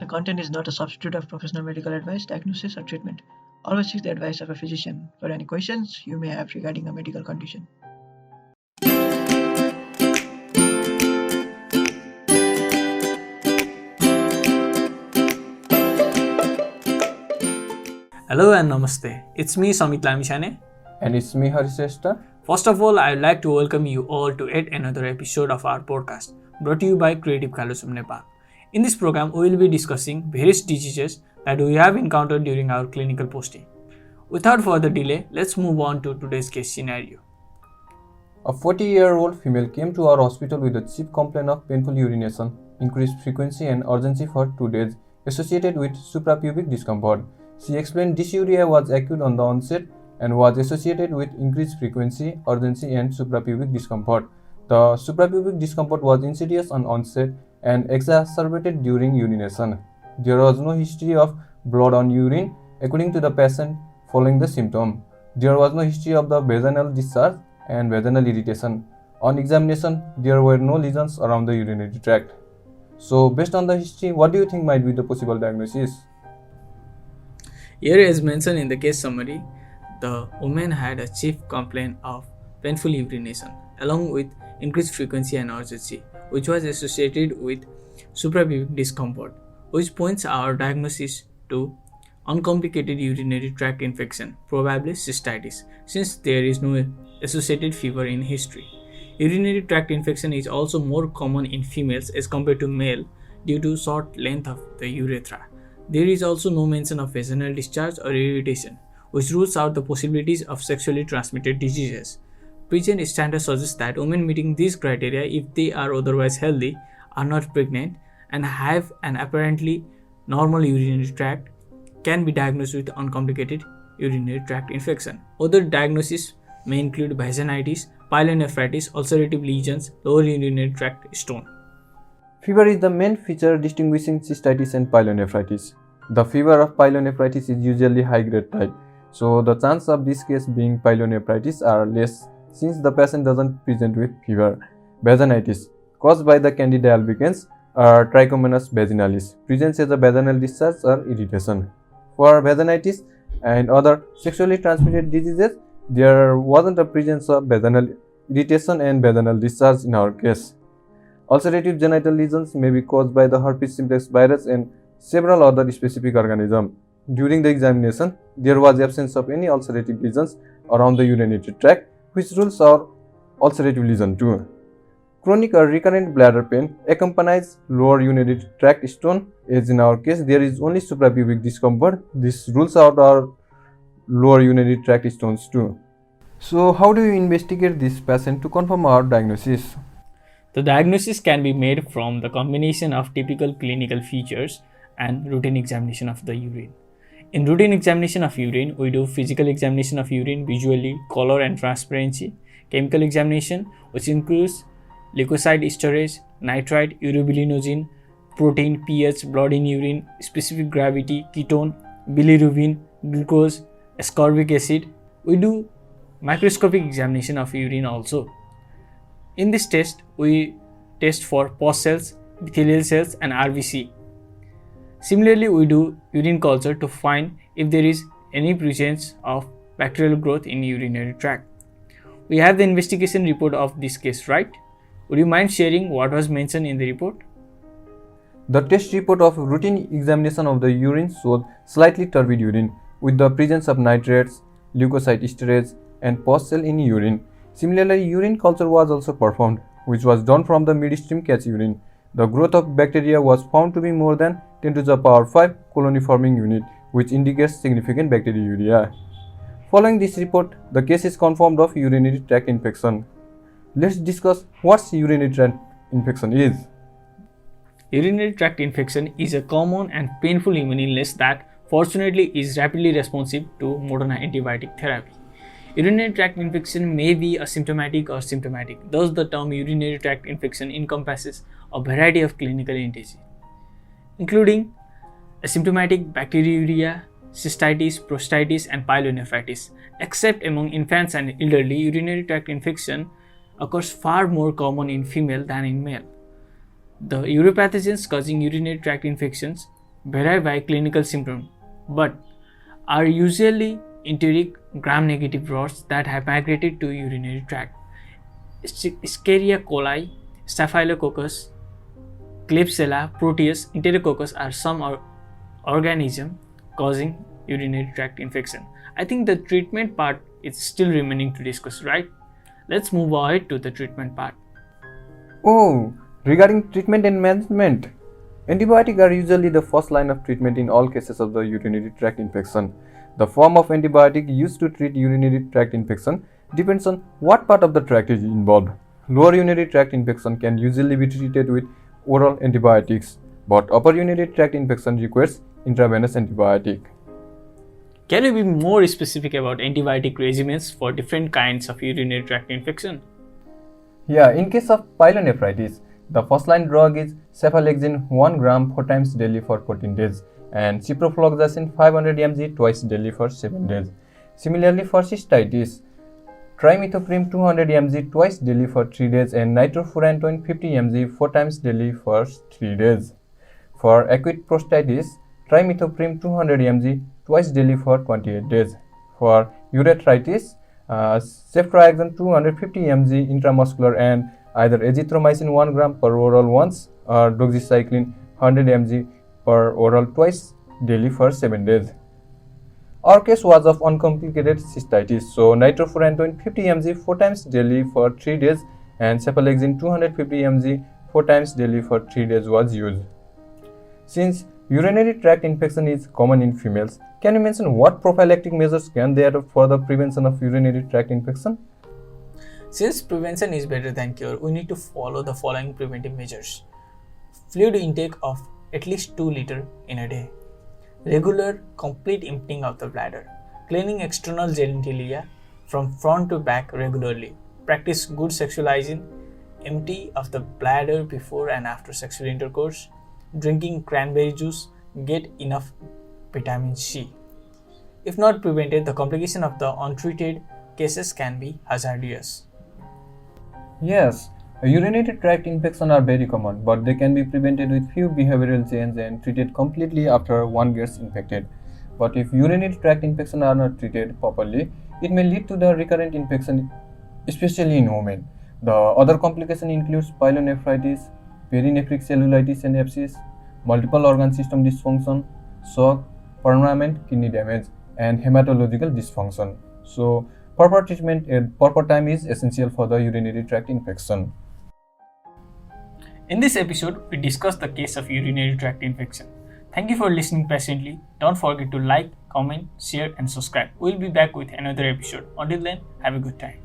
content is not a substitute of professional medical advice, diagnosis, or treatment. Always seek the advice of a physician for any questions you may have regarding a medical condition. Hello and namaste. It's me Samit Lamishane. And it's me, Hariseshta. First of all, I'd like to welcome you all to yet another episode of our podcast, brought to you by Creative Colosseum Nepal. In this program, we will be discussing various diseases that we have encountered during our clinical posting. Without further delay, let's move on to today's case scenario. A 40-year-old female came to our hospital with a chief complaint of painful urination, increased frequency and urgency for 2 days, associated with suprapubic discomfort. She explained dysuria was acute on the onset and was associated with increased frequency, urgency and suprapubic discomfort. The suprapubic discomfort was insidious on onset and exacerbated during urination. There was no history of blood on urine, according to the patient following the symptom. There was no history of the vaginal discharge and vaginal irritation. On examination, there were no lesions around the urinary tract. So, based on the history, what do you think might be the possible diagnosis? Here, as mentioned in the case summary, the woman had a chief complaint of painful urination along with increased frequency and urgency, which was associated with suprapubic discomfort, which points our diagnosis to uncomplicated urinary tract infection, probably cystitis, since there is no associated fever in history. Urinary tract infection is also more common in females as compared to male due to short length of the urethra. There is also no mention of vaginal discharge or irritation, which rules out the possibilities of sexually transmitted diseases. Present standards suggest that women meeting these criteria, if they are otherwise healthy, are not pregnant, and have an apparently normal urinary tract, can be diagnosed with uncomplicated urinary tract infection. Other diagnoses may include vaginitis, pyelonephritis, ulcerative lesions, lower urinary tract stone. Fever is the main feature distinguishing cystitis and pyelonephritis. The fever of pyelonephritis is usually high-grade type, so the chance of this case being pyelonephritis are less since the patient doesn't present with fever. Vaginitis, caused by the Candida albicans or Trichomonas vaginalis, presents as a vaginal discharge or irritation. For vaginitis and other sexually transmitted diseases, there wasn't a presence of vaginal irritation and vaginal discharge in our case. Ulcerative genital lesions may be caused by the herpes simplex virus and several other specific organisms. During the examination, there was absence of any ulcerative lesions around the urinary tract, which rules out ulcerative lesion too. Chronic or recurrent bladder pain accompanies lower urinary tract stone, as in our case there is only suprapubic discomfort. This rules out our lower urinary tract stones too. So how do you investigate this patient to confirm our diagnosis? The diagnosis can be made from the combination of typical clinical features and routine examination of the urine. In routine examination of urine, we do physical examination of urine visually, color and transparency, chemical examination, which includes leukocyte storage, nitrite, urobilinogen, protein, pH, blood in urine, specific gravity, ketone, bilirubin, glucose, ascorbic acid. We do microscopic examination of urine also. In this test, we test for POS cells, epithelial cells and RBC. Similarly, we do urine culture to find if there is any presence of bacterial growth in urinary tract. We have the investigation report of this case, right? Would you mind sharing what was mentioned in the report? The test report of routine examination of the urine showed slightly turbid urine with the presence of nitrates, leukocyte storage and POS cell in urine. Similarly, urine culture was also performed, which was done from the midstream catch urine. The growth of bacteria was found to be more than 10 to the power 5 colony forming unit, which indicates significant bacteriuria. Following this report, the case is confirmed of urinary tract infection. Let's discuss what urinary tract infection is. Urinary tract infection is a common and painful immune illness that fortunately is rapidly responsive to modern antibiotic therapy. Urinary tract infection may be asymptomatic or symptomatic. Thus, the term urinary tract infection encompasses a variety of clinical entities, including asymptomatic bacteriuria, cystitis, prostatitis, and pyelonephritis. Except among infants and elderly, urinary tract infection occurs far more common in female than in male. The uropathogens causing urinary tract infections vary by clinical symptom, but are usually enteric gram-negative rods that have migrated to urinary tract. Escherichia coli, Staphylococcus, Klebsiella, Proteus, Enterococcus are some organisms causing urinary tract infection. I think the treatment part is still remaining to discuss, right? Let's move ahead to the treatment part. Oh, regarding treatment and management, antibiotics are usually the first line of treatment in all cases of the urinary tract infection. The form of antibiotic used to treat urinary tract infection depends on what part of the tract is involved. Lower urinary tract infection can usually be treated with oral antibiotics, but upper urinary tract infection requires intravenous antibiotic. Can you be more specific about antibiotic regimens for different kinds of urinary tract infection? Yeah, in case of pyelonephritis, the first line drug is cefalexin 1 gram 4 times daily for 14 days and ciprofloxacin 500 mg twice daily for 7 days. Similarly, for cystitis, trimethoprim 200 mg twice daily for 3 days and nitrofurantoin 50 mg 4 times daily for 3 days. For acute prostatitis, trimethoprim 200 mg twice daily for 28 days. For urethritis, ceftriaxone 250 mg intramuscular and either azithromycin 1 gram per oral once or doxycycline 100 mg per oral twice daily for 7 days. Our case was of uncomplicated cystitis, so nitrofurantoin 50 mg 4 times daily for 3 days and cefalexin 250 mg 4 times daily for 3 days was used. Since urinary tract infection is common in females, can you mention what prophylactic measures can there for the prevention of urinary tract infection? Since prevention is better than cure, we need to follow the following preventive measures. Fluid intake of at least 2 liters in a day. Regular, complete emptying of the bladder. Cleaning external genitalia from front to back regularly. Practice good sexual hygiene. Empty of the bladder before and after sexual intercourse. Drinking cranberry juice. Get enough vitamin C. If not prevented, the complication of the untreated cases can be hazardous. Yes, urinary tract infections are very common, but they can be prevented with few behavioral changes and treated completely after one gets infected. But if urinary tract infections are not treated properly, it may lead to the recurrent infection, especially in women. The other complication includes pyelonephritis, perinephric cellulitis and sepsis, multiple organ system dysfunction, shock, permanent kidney damage, and hematological dysfunction. So, proper treatment at proper time is essential for the urinary tract infection. In this episode, we discussed the case of urinary tract infection. Thank you for listening patiently. Don't forget to like, comment, share, and subscribe. We'll be back with another episode. Until then, have a good time.